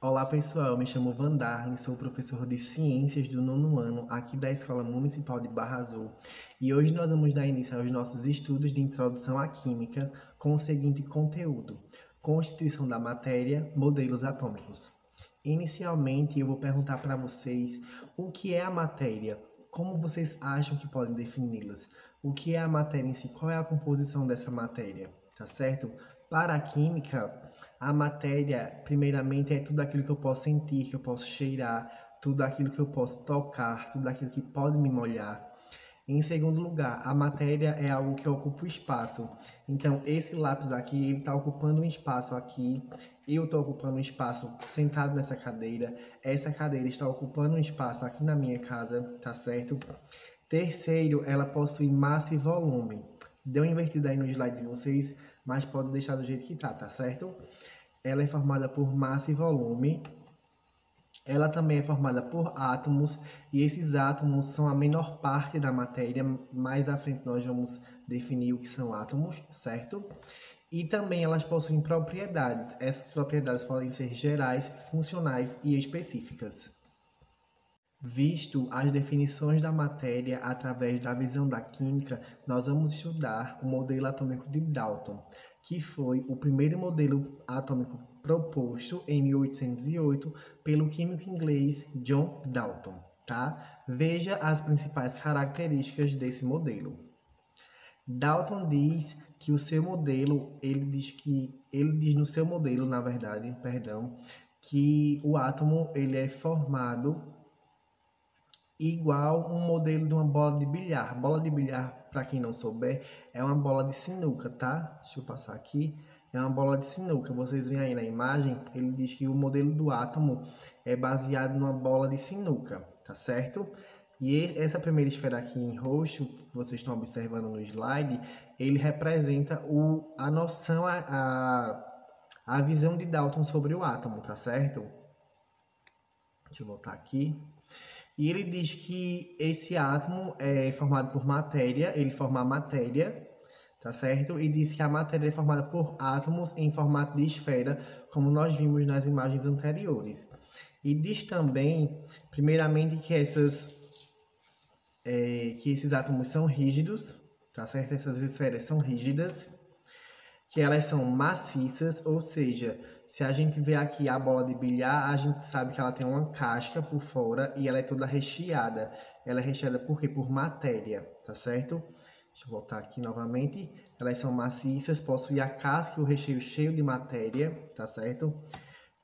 Olá pessoal, me chamo Vandarlin, sou professor de Ciências do nono ano aqui da Escola Municipal de Barra Azul e hoje nós vamos dar início aos nossos estudos de Introdução à Química com o seguinte conteúdo: Constituição da matéria, modelos atômicos. Inicialmente eu vou perguntar para vocês o que é a matéria, como vocês acham que podem defini-las, o que é a matéria em si, qual é a composição dessa matéria, tá certo? Para a química, a matéria, primeiramente, é tudo aquilo que eu posso sentir, que eu posso cheirar, tudo aquilo que eu posso tocar, tudo aquilo que pode me molhar. Em segundo lugar, a matéria é algo que ocupa o espaço. Então, esse lápis aqui, ele está ocupando um espaço aqui, eu estou ocupando um espaço sentado nessa cadeira, essa cadeira está ocupando um espaço aqui na minha casa, tá certo? Terceiro, ela possui massa e volume. Deu uma invertida aí no slide de vocês, mas pode deixar do jeito que tá certo? Ela é formada por massa e volume. Ela também é formada por átomos, e esses átomos são a menor parte da matéria. Mais à frente nós vamos definir o que são átomos, certo? E também elas possuem propriedades. Essas propriedades podem ser gerais, funcionais e específicas. Visto as definições da matéria através da visão da química, nós vamos estudar o modelo atômico de Dalton, que foi o primeiro modelo atômico proposto em 1808 pelo químico inglês John Dalton, tá? Veja as principais características desse modelo. Dalton diz que o seu modelo, ele diz no seu modelo, na verdade, que o átomo ele é formado igual um modelo de uma bola de bilhar. Bola de bilhar, para quem não souber, é uma bola de sinuca, tá? Deixa eu passar aqui. É uma bola de sinuca. Vocês veem aí na imagem, ele diz que o modelo do átomo é baseado numa bola de sinuca, tá certo? E essa primeira esfera aqui em roxo, que vocês estão observando no slide, ele representa a noção, a visão de Dalton sobre o átomo, tá certo? Deixa eu voltar aqui. E ele diz que esse átomo é formado por matéria, ele forma a matéria, tá certo? E diz que a matéria é formada por átomos em formato de esfera, como nós vimos nas imagens anteriores. E diz também, primeiramente, que esses átomos são rígidos, tá certo? Essas esferas são rígidas, que elas são maciças, ou seja, se a gente vê aqui a bola de bilhar, a gente sabe que ela tem uma casca por fora e ela é toda recheada. Ela é recheada por quê? Por matéria, tá certo? Deixa eu voltar aqui novamente. Elas são maciças, possuem a casca e o recheio cheio de matéria, tá certo?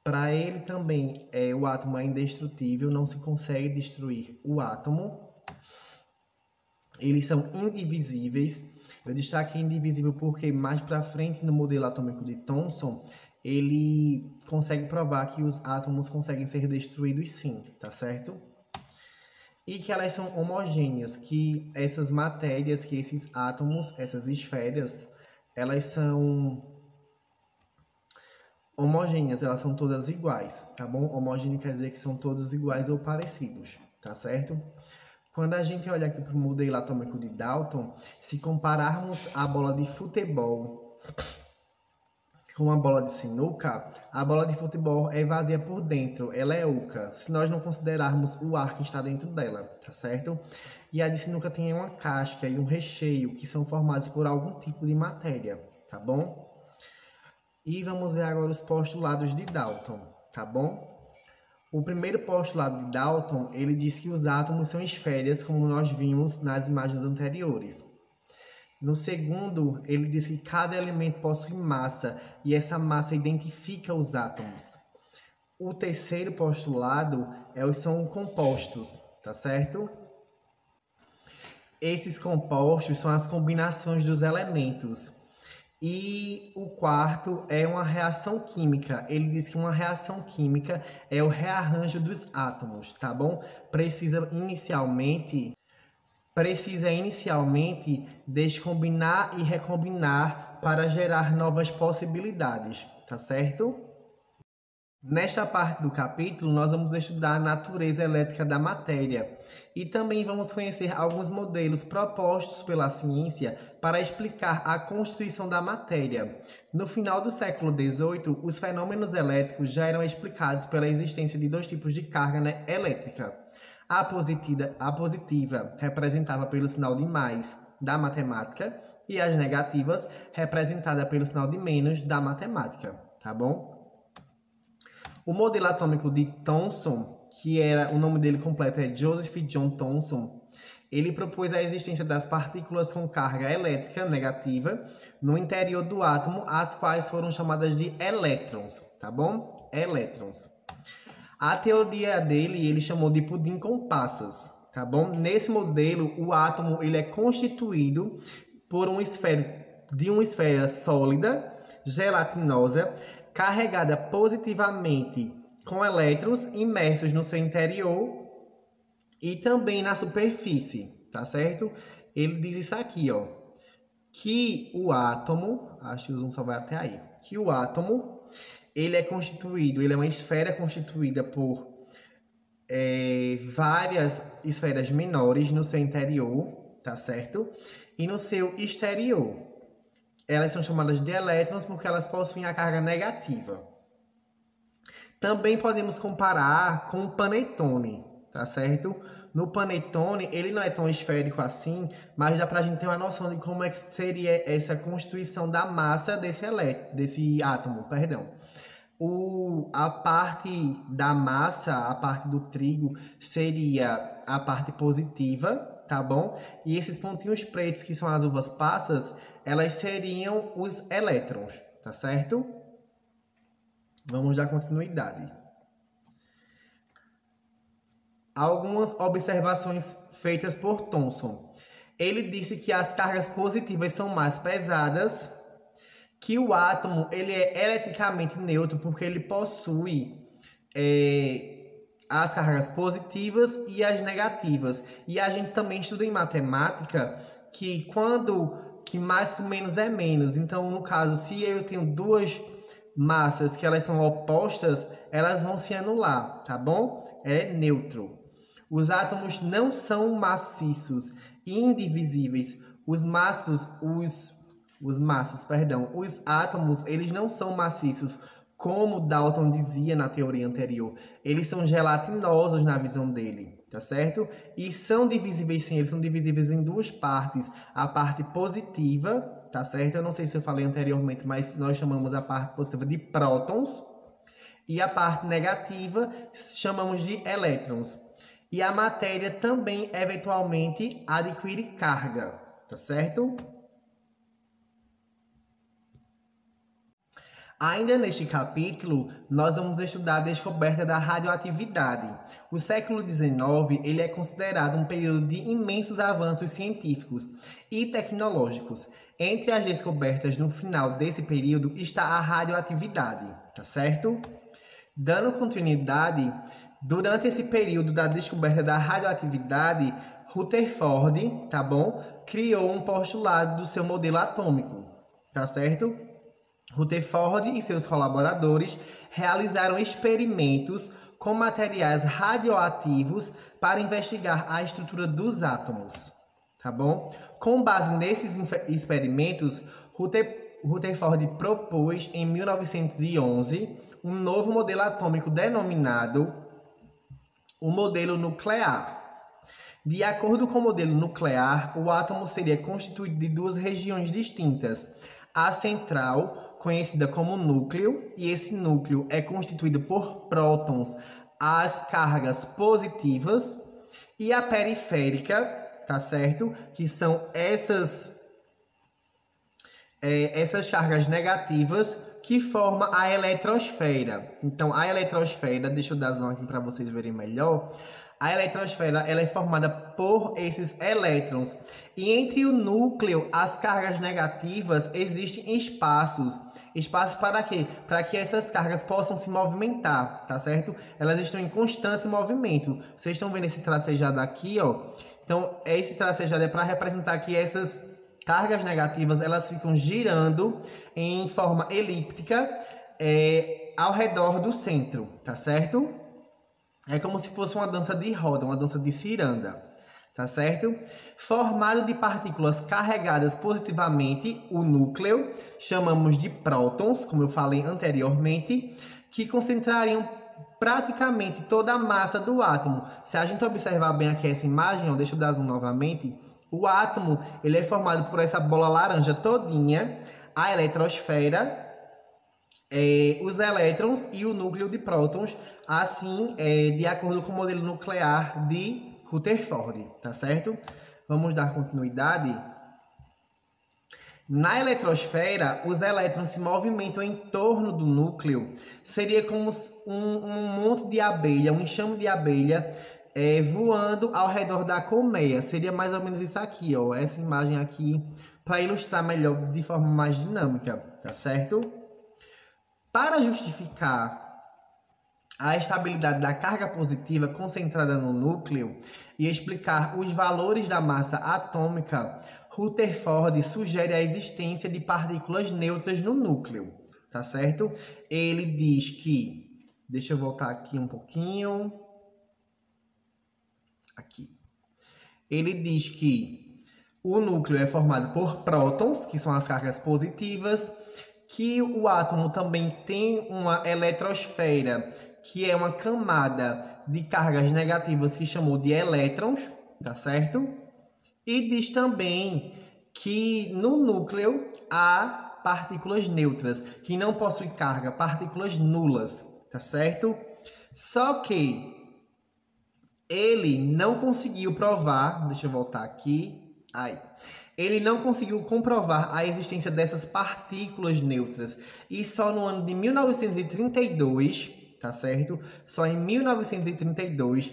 Para ele também, o átomo é indestrutível, não se consegue destruir o átomo. Eles são indivisíveis. Eu destaquei indivisível porque mais para frente no modelo atômico de Thomson, ele consegue provar que os átomos conseguem ser destruídos sim, tá certo? E que elas são homogêneas, que essas matérias, que esses átomos, essas esferas, elas são homogêneas, elas são todas iguais, tá bom? Homogêneo quer dizer que são todos iguais ou parecidos, tá certo? Quando a gente olha aqui para o modelo atômico de Dalton, se compararmos a bola de futebol com uma bola de sinuca, a bola de futebol é vazia por dentro, ela é oca, se nós não considerarmos o ar que está dentro dela, tá certo? E a de sinuca tem uma casca e um recheio que são formados por algum tipo de matéria, tá bom? E vamos ver agora os postulados de Dalton, tá bom? O primeiro postulado de Dalton, ele diz que os átomos são esferas, como nós vimos nas imagens anteriores. No segundo, ele diz que cada elemento possui massa e essa massa identifica os átomos. O terceiro postulado são compostos, tá certo? Esses compostos são as combinações dos elementos. E o quarto é uma reação química. Ele diz que uma reação química é o rearranjo dos átomos, tá bom? Precisa inicialmente descombinar e recombinar para gerar novas possibilidades, tá certo? Nesta parte do capítulo, nós vamos estudar a natureza elétrica da matéria e também vamos conhecer alguns modelos propostos pela ciência para explicar a constituição da matéria. No final do século XVIII, os fenômenos elétricos já eram explicados pela existência de dois tipos de carga elétrica. A positiva, representada pelo sinal de mais da matemática, e as negativas, representada pelo sinal de menos da matemática, tá bom? O modelo atômico de Thomson, que era o nome dele completo é Joseph John Thomson, ele propôs a existência das partículas com carga elétrica negativa no interior do átomo, as quais foram chamadas de elétrons, tá bom? Elétrons. A teoria dele, ele chamou de pudim com passas, tá bom? Nesse modelo, o átomo ele é constituído por uma esfera sólida, gelatinosa, carregada positivamente com elétrons imersos no seu interior e também na superfície, tá certo? Ele diz isso aqui, ó, que o átomo, acho que o zoom só vai até aí, que o átomo, ele é uma esfera constituída por várias esferas menores no seu interior, tá certo? E no seu exterior. Elas são chamadas de elétrons porque elas possuem a carga negativa. Também podemos comparar com o panetone, tá certo? No panetone, ele não é tão esférico assim, mas dá pra gente ter uma noção de como é que seria essa constituição da massa desse átomo, perdão. A parte da massa, a parte do trigo, seria a parte positiva, tá bom? E esses pontinhos pretos, que são as uvas passas, elas seriam os elétrons, tá certo? Vamos dar continuidade. Algumas observações feitas por Thomson. Ele disse que as cargas positivas são mais pesadas, que o átomo ele é eletricamente neutro porque ele possui as cargas positivas e as negativas. E a gente também estuda em matemática que que mais com menos é menos. Então, no caso, se eu tenho duas massas que elas são opostas, elas vão se anular, tá bom? É neutro. Os átomos não são maciços e indivisíveis. Os átomos, eles não são maciços, como Dalton dizia na teoria anterior. Eles são gelatinosos na visão dele, tá certo? E são divisíveis sim, eles são divisíveis em duas partes. A parte positiva, tá certo? Eu não sei se eu falei anteriormente, mas nós chamamos a parte positiva de prótons. E a parte negativa chamamos de elétrons. E a matéria também, eventualmente, adquire carga, tá certo? Ainda neste capítulo, nós vamos estudar a descoberta da radioatividade. O século XIX ele é considerado um período de imensos avanços científicos e tecnológicos. Entre as descobertas no final desse período está a radioatividade, tá certo? Dando continuidade, durante esse período da descoberta da radioatividade, Rutherford, tá bom? Criou um postulado do seu modelo atômico, tá certo? Rutherford e seus colaboradores realizaram experimentos com materiais radioativos para investigar a estrutura dos átomos, tá bom? Com base nesses experimentos, Rutherford propôs em 1911 um novo modelo atômico denominado o modelo nuclear. De acordo com o modelo nuclear, o átomo seria constituído de duas regiões distintas. A central, conhecida como núcleo, e esse núcleo é constituído por prótons, as cargas positivas, e a periférica, tá certo? Que são essas cargas negativas que formam a eletrosfera. Então, a eletrosfera, deixa eu dar zoom aqui para vocês verem melhor. A eletrosfera ela é formada por esses elétrons. E entre o núcleo, as cargas negativas, existem espaços. Espaços para quê? Para que essas cargas possam se movimentar, tá certo? Elas estão em constante movimento. Vocês estão vendo esse tracejado aqui, ó? Então, esse tracejado é para representar que essas cargas negativas, elas ficam girando em forma elíptica ao redor do centro, tá certo? É como se fosse uma dança de roda, uma dança de ciranda, tá certo? Formado de partículas carregadas positivamente, o núcleo, chamamos de prótons, como eu falei anteriormente, que concentrariam praticamente toda a massa do átomo. Se a gente observar bem aqui essa imagem, ó, deixa eu dar zoom novamente, o átomo ele é formado por essa bola laranja todinha, a eletrosfera, os elétrons e o núcleo de prótons, assim, de acordo com o modelo nuclear de Rutherford, tá certo? Vamos dar continuidade. Na eletrosfera, os elétrons se movimentam em torno do núcleo. Seria como um monte de abelha, um enxame de abelha voando ao redor da colmeia. Seria mais ou menos isso aqui, ó, essa imagem aqui, para ilustrar melhor de forma mais dinâmica, tá certo? Para justificar a estabilidade da carga positiva concentrada no núcleo e explicar os valores da massa atômica, Rutherford sugere a existência de partículas neutras no núcleo, tá certo? Ele diz que, deixa eu voltar aqui um pouquinho, aqui. Ele diz que o núcleo é formado por prótons, que são as cargas positivas, que o átomo também tem uma eletrosfera, que é uma camada de cargas negativas que chamou de elétrons, tá certo? E diz também que no núcleo há partículas neutras, que não possuem carga, partículas nulas, tá certo? Só que ele não conseguiu provar, deixa eu voltar aqui, aí. Ele não conseguiu comprovar a existência dessas partículas neutras. E só no ano de 1932, tá certo? Só em 1932,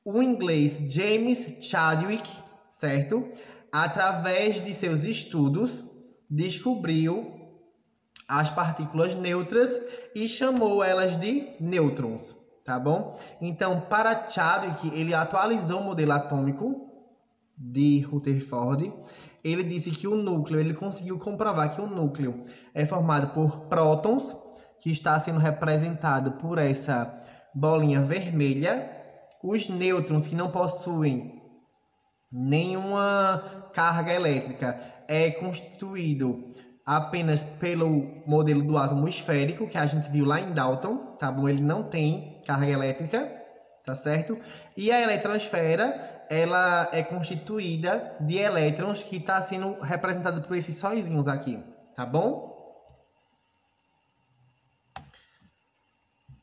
o inglês James Chadwick, certo? Através de seus estudos, descobriu as partículas neutras e chamou elas de nêutrons, tá bom? Então, para Chadwick, ele atualizou o modelo atômico de Rutherford. Ele disse que o núcleo, ele conseguiu comprovar que o núcleo é formado por prótons, que está sendo representado por essa bolinha vermelha, os nêutrons, que não possuem nenhuma carga elétrica, é constituído apenas pelo modelo do átomo esférico, que a gente viu lá em Dalton, tá bom? Ele não tem carga elétrica, tá certo? E a eletrosfera, ela é constituída de elétrons, que está sendo representado por esses sóizinhos aqui, tá bom?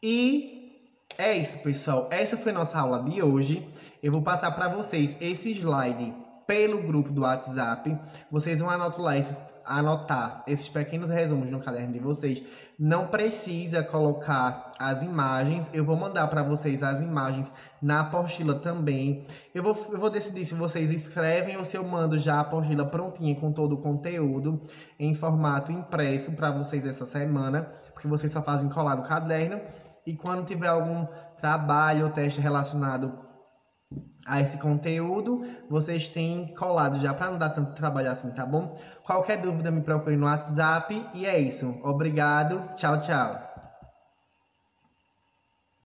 E é isso, pessoal. Essa foi nossa aula de hoje. Eu vou passar para vocês esse slide pelo grupo do WhatsApp. Vocês vão anotar esses pequenos resumos no caderno de vocês. Não precisa colocar as imagens. Eu vou mandar para vocês as imagens na apostila também. Eu vou decidir se vocês escrevem ou se eu mando já a apostila prontinha com todo o conteúdo em formato impresso para vocês essa semana, porque vocês só fazem colar no caderno. E quando tiver algum trabalho ou teste relacionado a esse conteúdo, vocês têm colado já para não dar tanto trabalho assim, tá bom? Qualquer dúvida me procure no WhatsApp e é isso. Obrigado, tchau, tchau.